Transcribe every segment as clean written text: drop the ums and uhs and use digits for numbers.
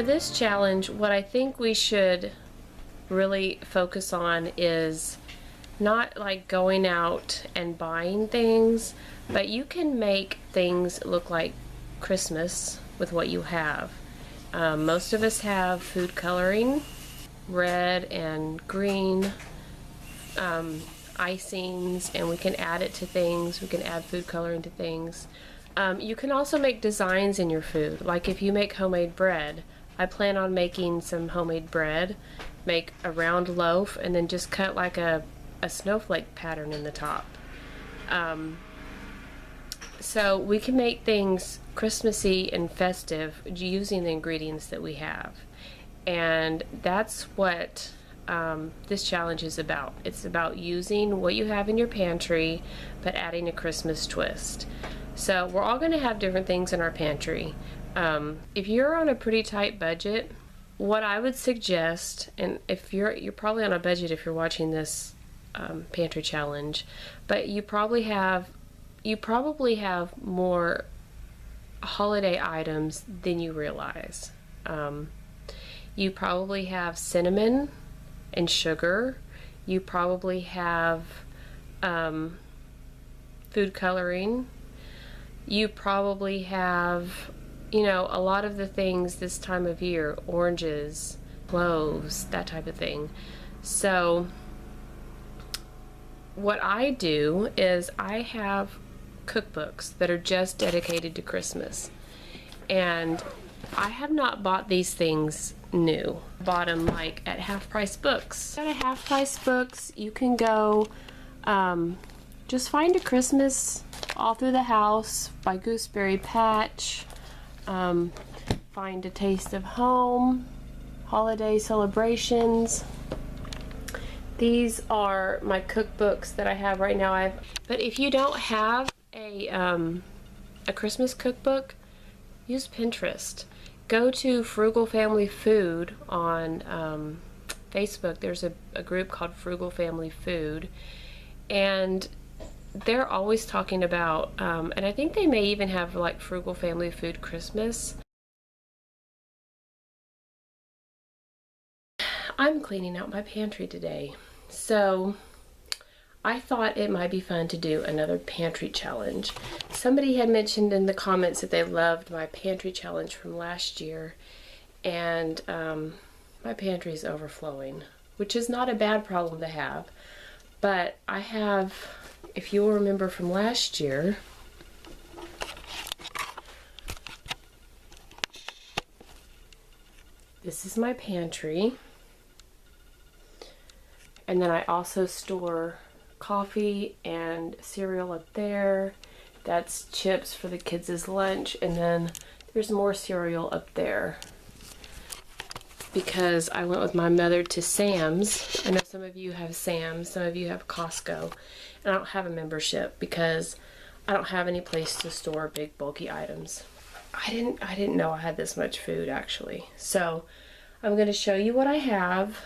for this challenge, what I think we should really focus on is not like going out and buying things, but you can make things look like Christmas with what you have. Most of us have food coloring, red and green icings, and we can add it to things. We can add food coloring to things. You can also make designs in your food. Like if you make homemade bread, I plan on making some homemade bread, make a round loaf, and then just cut like a snowflake pattern in the top. So we can make things Christmassy and festive using the ingredients that we have. And that's what this challenge is about. It's about using what you have in your pantry, but adding a Christmas twist. So we're all going to have different things in our pantry. If you're on a pretty tight budget, what I would suggest, and if you're probably on a budget if you're watching this pantry challenge, but you probably have more holiday items than you realize. You probably have cinnamon and sugar. You probably have food coloring. You probably have, you know, a lot of the things this time of year, oranges, cloves, that type of thing. So what I do is I have cookbooks that are just dedicated to Christmas, and I have not bought these things new. I bought them like at half-price books. At half-price books, you can go just find a Christmas all through the house by Gooseberry Patch, find a Taste of Home, holiday celebrations. These are my cookbooks that I have right now. But if you don't have a Christmas cookbook, use Pinterest. Go to Frugal Family Food on Facebook. There's a group called Frugal Family Food, and they're always talking about, and I think they may even have like Frugal Family Food Christmas. I'm cleaning out my pantry today, so I thought it might be fun to do another pantry challenge. Somebody had mentioned in the comments that they loved my pantry challenge from last year, and my pantry is overflowing, which is not a bad problem to have. But I have, if you'll remember from last year, this is my pantry, and then I also store coffee and cereal up there. That's chips for the kids' lunch, and then there's more cereal up there because I went with my mother to Sam's. I know some of you have Sam's, some of you have Costco, and I don't have a membership because I don't have any place to store big bulky items. I didn't know I had this much food actually. So I'm going to show you what I have,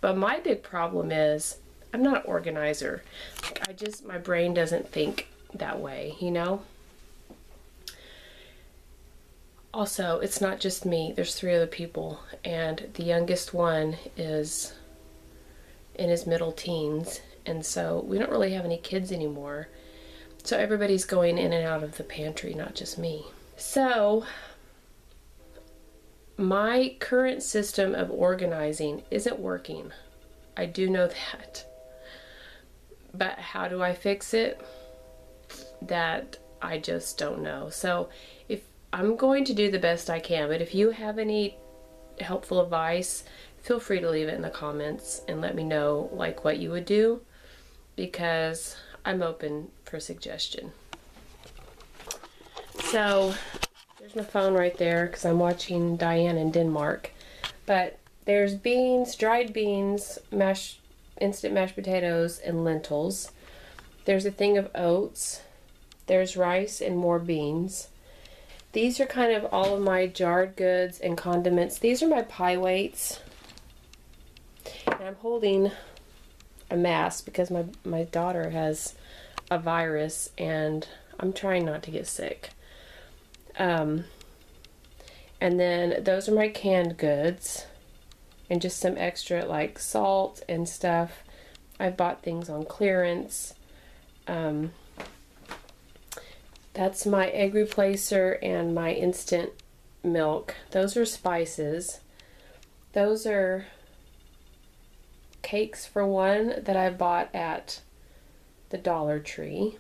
but my big problem is I'm not an organizer. Like my brain doesn't think that way, you know? Also, it's not just me. There's 3 other people, and the youngest one is in his middle teens, and so we don't really have any kids anymore. So everybody's going in and out of the pantry, not just me. So my current system of organizing isn't working. I do know that. But how do I fix it? That I just don't know. So if I'm going to do the best I can, but if you have any helpful advice, feel free to leave it in the comments and let me know like what you would do, because I'm open for suggestion. So there's my phone right there because I'm watching Diane in Denmark. But there's beans, dried beans, instant mashed potatoes, and lentils. There's a thing of oats. There's rice and more beans. These are kind of all of my jarred goods and condiments. These are my pie weights. And I'm holding a mask because my daughter has a virus and I'm trying not to get sick. And then those are my canned goods. And just some extra like salt and stuff. I bought things on clearance. That's my egg replacer and my instant milk. Those are spices. Those are cakes for one that I bought at the Dollar Tree.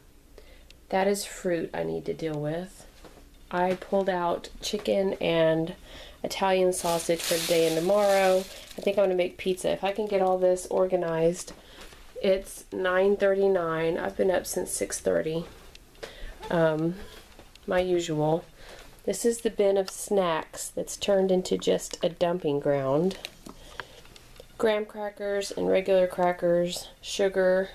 That is fruit I need to deal with. I pulled out chicken and Italian sausage for today and tomorrow. I think I'm going to make pizza. If I can get all this organized. It's 9:39. I've been up since 6:30. My usual. This is the bin of snacks that's turned into just a dumping ground. Graham crackers and regular crackers, sugar.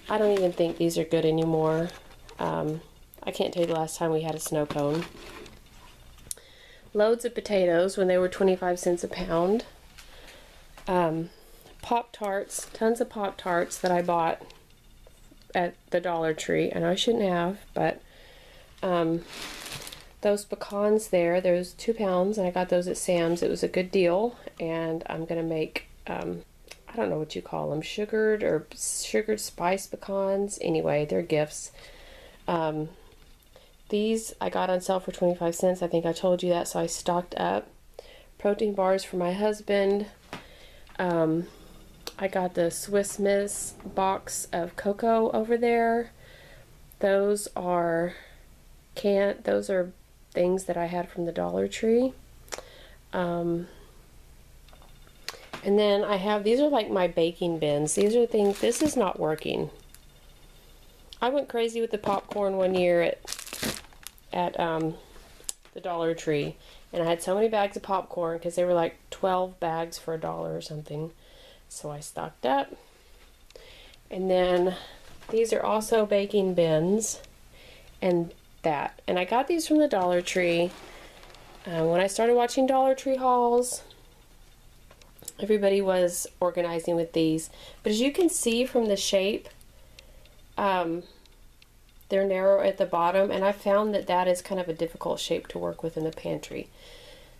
I don't even think these are good anymore. I can't tell you the last time we had a snow cone. Loads of potatoes when they were 25 cents a pound. Pop-Tarts, tons of Pop-Tarts that I bought at the Dollar Tree. I know I shouldn't have, but those pecans there's 2 pounds, and I got those at Sam's. It was a good deal, and I'm going to make, I don't know what you call them, sugared spice pecans. Anyway, they're gifts. These I got on sale for 25 cents. I think I told you that, so I stocked up. Protein bars for my husband. I got the Swiss Miss box of cocoa over there. Those are things that I had from the Dollar Tree. And then I have, these are like my baking bins. These are things, this is not working. I went crazy with the popcorn one year at the Dollar Tree. And I had so many bags of popcorn because they were like 12 bags for $1 or something. So I stocked up. And then these are also baking bins and that. And I got these from the Dollar Tree. When I started watching Dollar Tree hauls, everybody was organizing with these. But as you can see from the shape, they're narrow at the bottom, and I found that that is kind of a difficult shape to work with in the pantry.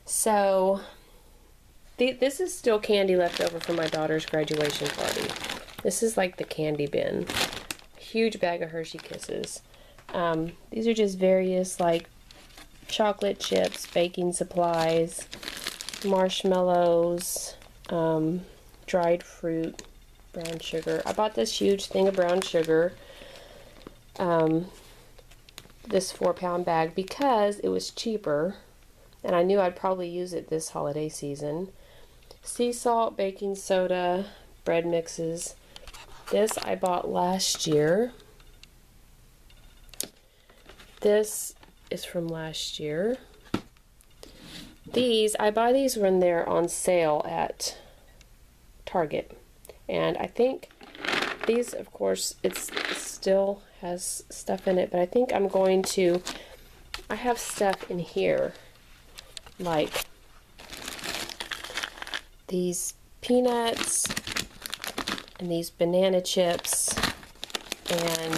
So this is still candy left over from my daughter's graduation party. This is like the candy bin. Huge bag of Hershey Kisses. These are just various like chocolate chips, baking supplies, marshmallows, dried fruit, brown sugar. I bought this huge thing of brown sugar, this 4-pound bag, because it was cheaper and I knew I'd probably use it this holiday season. Sea salt, baking soda, bread mixes. This I bought last year. This is from last year. These, I buy these when they're on sale at Target. And I think these, of course, it still has stuff in it, but I think I'm going to, I have stuff in here, like these peanuts and these banana chips and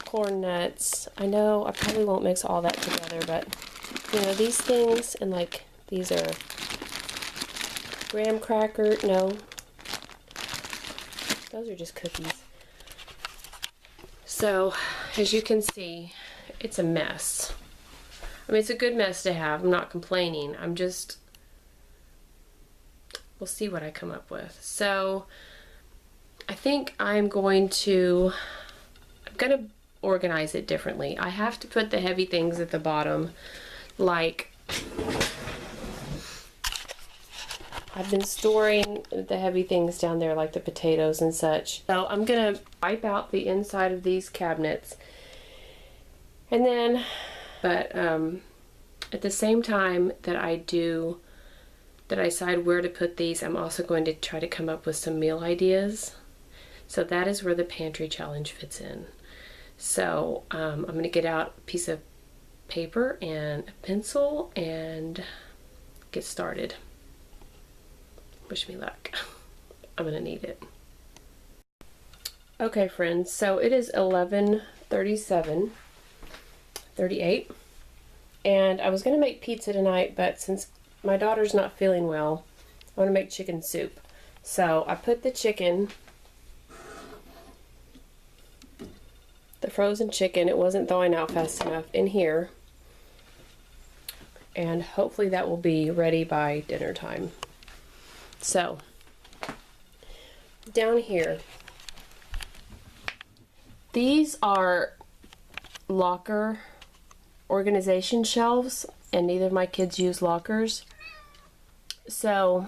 corn nuts. I know I probably won't mix all that together, but you know, these things, and like these are graham cracker, no, those are just cookies. So as you can see, it's a mess. I mean, it's a good mess to have. I'm not complaining. I'm just, we'll see what I come up with. So I think I'm going to organize it differently. I have to put the heavy things at the bottom, like I've been storing the heavy things down there, like the potatoes and such. So I'm gonna wipe out the inside of these cabinets, and then, but at the same time that I decide where to put these, I'm also going to try to come up with some meal ideas. So that is where the pantry challenge fits in. So I'm going to get out a piece of paper and a pencil and get started. Wish me luck. I'm going to need it. Okay, friends, so it is 11:37, 38, And I was going to make pizza tonight, but since my daughter's not feeling well, I want to make chicken soup. So I put the chicken, the frozen chicken, it wasn't thawing out fast enough, in here. And hopefully that will be ready by dinner time. So, down here, these are locker organization shelves, and neither of my kids use lockers. So,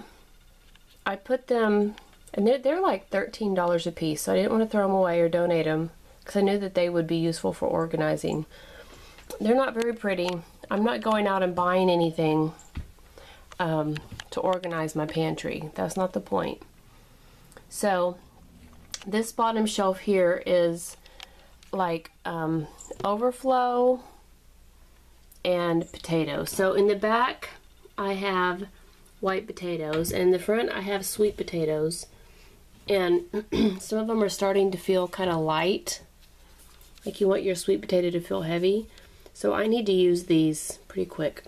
I put them, and they're like $13 a piece, so I didn't want to throw them away or donate them, because I knew that they would be useful for organizing. They're not very pretty. I'm not going out and buying anything to organize my pantry. That's not the point. So this bottom shelf here is like overflow and potatoes. So in the back I have white potatoes, and in the front I have sweet potatoes, and some of them are starting to feel kind of light, like you want your sweet potato to feel heavy. So I need to use these pretty quick.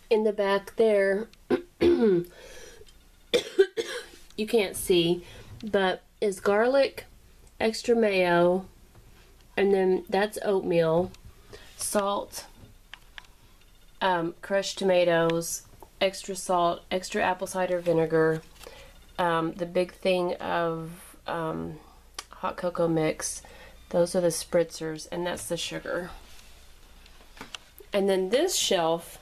In the back there, you can't see, but is garlic, extra mayo, and then that's oatmeal, salt, crushed tomatoes, extra salt, extra apple cider vinegar, the big thing of hot cocoa mix. Those are the spritzers, and that's the sugar. And then this shelf,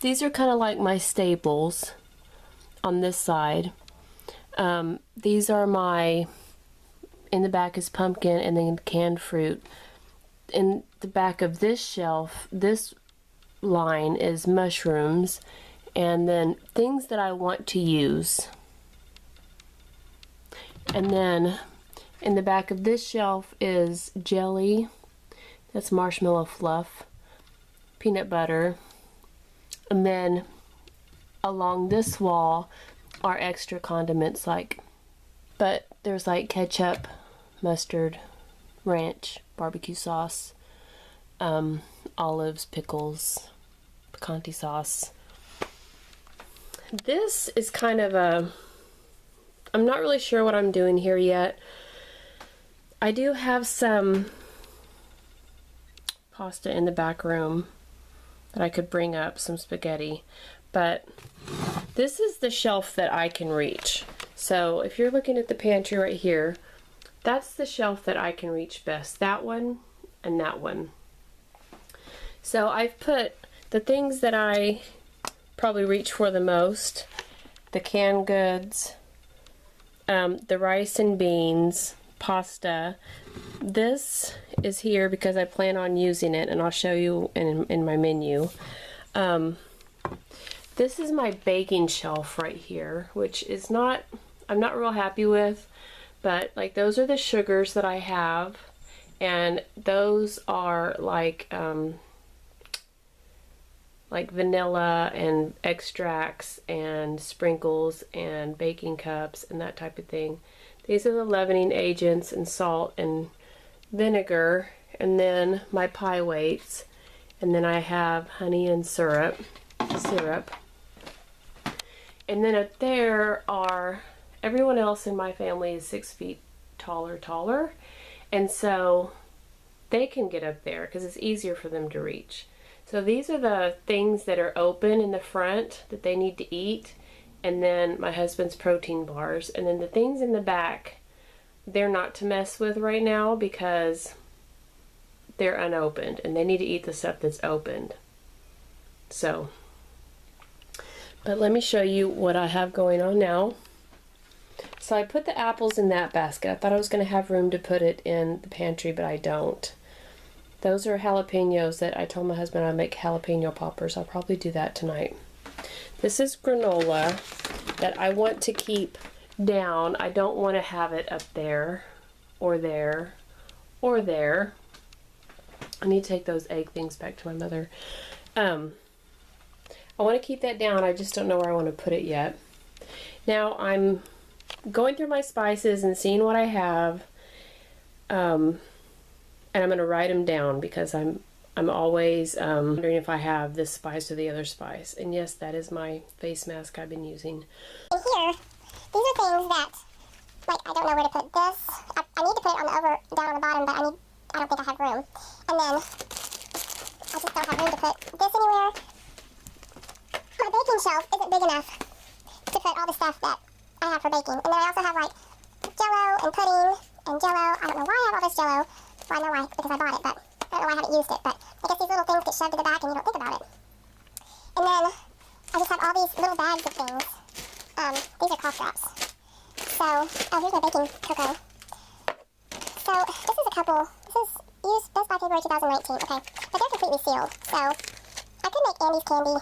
these are kind of like my staples on this side. These are my, in the back is pumpkin and then canned fruit. In the back of this shelf, this line is mushrooms, and then things that I want to use. And then in the back of this shelf is jelly, that's marshmallow fluff, peanut butter, and then along this wall are extra condiments, but there's like ketchup, mustard, ranch, barbecue sauce, olives, pickles, picante sauce. This is kind of a, I'm not really sure what I'm doing here yet. I do have some pasta in the back room that I could bring up, some spaghetti, but this is the shelf that I can reach. So if you're looking at the pantry right here, that's the shelf that I can reach best. That one and that one. So I've put the things that I probably reach for the most, the canned goods, the rice and beans, pasta. This is here because I plan on using it, and I'll show you in my menu. This is my baking shelf right here, which is not, I'm not real happy with, but like those are the sugars that I have, and those are like vanilla and extracts and sprinkles and baking cups and that type of thing. These are the leavening agents and salt and vinegar, and then my pie weights, and then I have honey and syrup. And then up there are, everyone else in my family is 6 feet taller, and so they can get up there because it's easier for them to reach. So these are the things that are open in the front that they need to eat, and then my husband's protein bars, and then the things in the back, they're not to mess with right now because they're unopened and they need to eat the stuff that's opened. So, but let me show you what I have going on now. So I put the apples in that basket. I thought I was going to have room to put it in the pantry, but I don't. Those are jalapenos that I told my husband I'd make jalapeno poppers. I'll probably do that tonight. This is granola that I want to keep down. I don't want to have it up there or there or there. I need to take those egg things back to my mother. I want to keep that down. I just don't know where I want to put it yet. Now I'm going through my spices and seeing what I have. And and I'm going to write them down because I'm always wondering if I have this spice or the other spice. And yes, that is my face mask I've been using. And here, these are things that, like, I don't know where to put this. I need to put it on the down on the bottom, but I don't think I have room. And then, I just don't have room to put this anywhere. My baking shelf isn't big enough to put all the stuff that I have for baking. And then I also have, like, Jell-O and pudding and Jell-O. I don't know why I have all this Jell-O. Well, I know why, because I bought it, but I don't know why I haven't used it. But I guess these little things get shoved to the back and you don't think about it. And then, I just have all these little bags of things. These are cough drops. So, oh, here's my baking cocoa. So, this is a couple, this is used best by February 2019, okay. But they're completely sealed, so I could make Andy's candy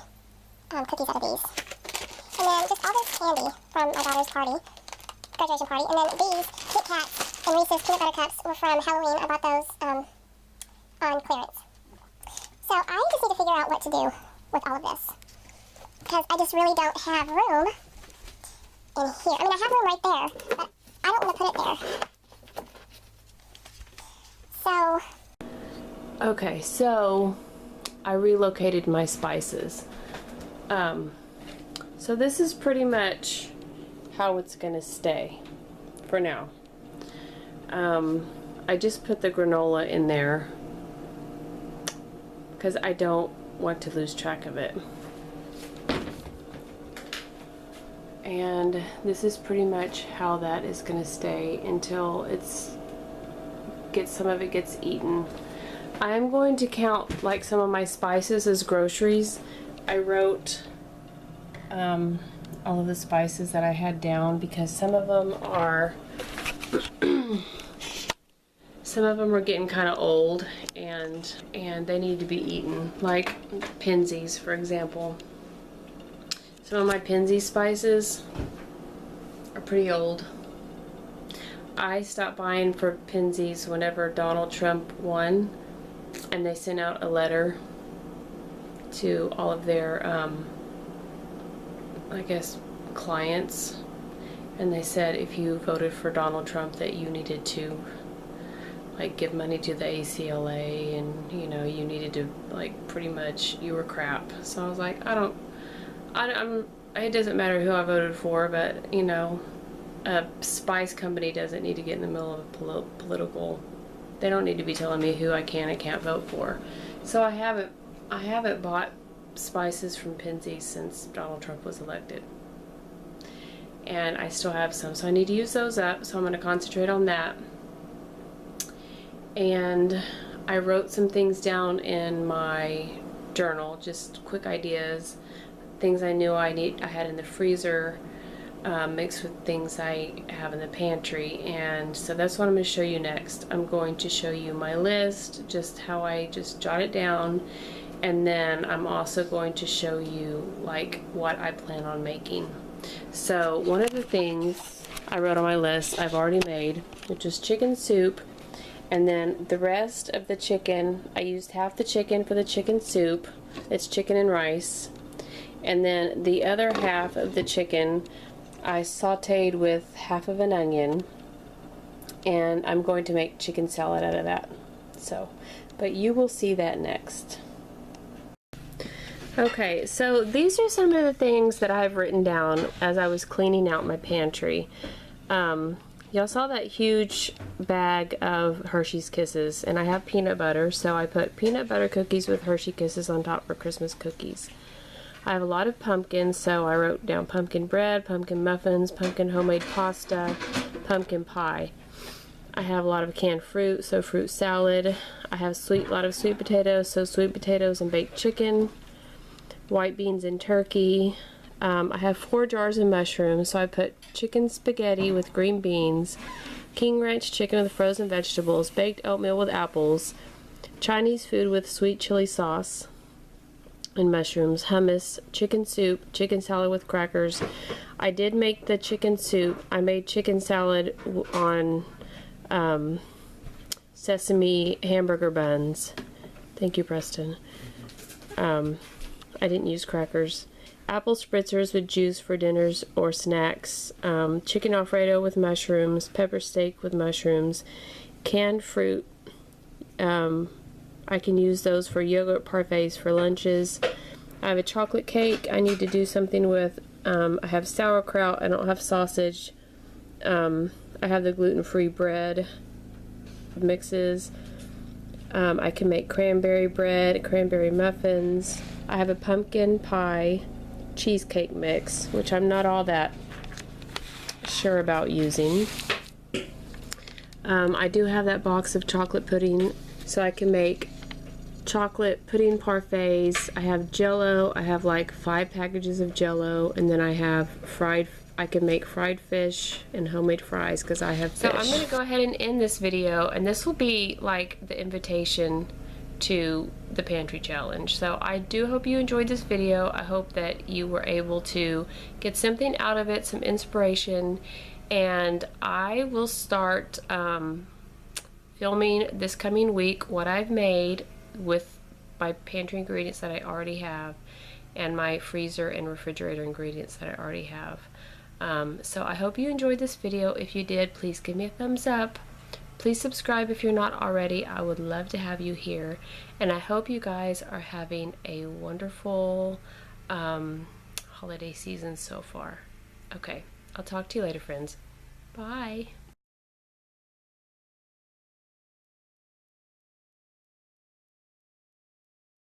cookies out of these. And then just all this candy from my daughter's party, graduation party. And then these Kit Kats and Reese's peanut butter cups were from Halloween. I bought those on clearance. So I just need to figure out what to do with all of this, because I just really don't have room in here. I mean, I have room right there, but I don't want to put it there. So. Okay, so I relocated my spices. So this is pretty much how it's gonna stay for now. I just put the granola in there because I don't want to lose track of it. And this is pretty much how that is gonna stay until some of it gets eaten. I'm going to count like some of my spices as groceries. I wrote all of the spices that I had down because some of them are getting kind of old and they need to be eaten, like Penzeys, for example. Some of my Penzeys spices are pretty old. I stopped buying for Penzeys whenever Donald Trump won, and they sent out a letter to all of their I guess clients, and they said if you voted for Donald Trump that you needed to like give money to the ACLA, and you know, you needed to, like, pretty much, you were crap. So I was like, it doesn't matter who I voted for, but you know, a spice company doesn't need to get in the middle of a political, they don't need to be telling me who I can and can't vote for. So I haven't bought spices from Penzeys since Donald Trump was elected. And I still have some, so I need to use those up, so I'm going to concentrate on that. And I wrote some things down in my journal, just quick ideas, things I knew I had in the freezer, mixed with things I have in the pantry. And so that's what I'm going to show you next. I'm going to show you my list, just how I just jot it down, and then I'm also going to show you like what I plan on making. So one of the things I wrote on my list I've already made, which is chicken soup. And then the rest of the chicken, I used half the chicken for the chicken soup. It's chicken and rice. And then the other half of the chicken I sauteed with half of an onion. And I'm going to make chicken salad out of that. So, but you will see that next. Okay, so these are some of the things that I've written down as I was cleaning out my pantry. Y'all saw that huge bag of Hershey's Kisses, and I have peanut butter, so I put peanut butter cookies with Hershey Kisses on top for Christmas cookies. I have a lot of pumpkins, so I wrote down pumpkin bread, pumpkin muffins, pumpkin homemade pasta, pumpkin pie. I have a lot of canned fruit, so fruit salad. I have a lot of sweet potatoes, so sweet potatoes and baked chicken, white beans and turkey. I have 4 jars of mushrooms, so I put chicken spaghetti with green beans, King Ranch chicken with frozen vegetables, baked oatmeal with apples, Chinese food with sweet chili sauce and mushrooms, hummus, chicken soup, chicken salad with crackers. I did make the chicken soup. I made chicken salad on sesame hamburger buns. Thank you, Preston. I didn't use crackers. Apple spritzers with juice for dinners or snacks, chicken Alfredo with mushrooms, pepper steak with mushrooms, canned fruit, I can use those for yogurt parfaits for lunches. I have a chocolate cake I need to do something with. I have sauerkraut. I don't have sausage. I have the gluten-free bread mixes. I can make cranberry bread, cranberry muffins. I have a pumpkin pie cheesecake mix, which I'm not all that sure about using. I do have that box of chocolate pudding, so I can make chocolate pudding parfaits. I have Jell-O. I have like 5 packages of Jell-O, and then I have I can make fried fish and homemade fries because I have fish. So I'm going to go ahead and end this video, and this will be like the invitation to the pantry challenge. So I do hope you enjoyed this video. I hope that you were able to get something out of it, some inspiration, and I will start filming this coming week what I've made with my pantry ingredients that I already have and my freezer and refrigerator ingredients that I already have. So I hope you enjoyed this video. If you did, please give me a thumbs up. Please subscribe if you're not already. I would love to have you here. And I hope you guys are having a wonderful holiday season so far. Okay, I'll talk to you later, friends. Bye.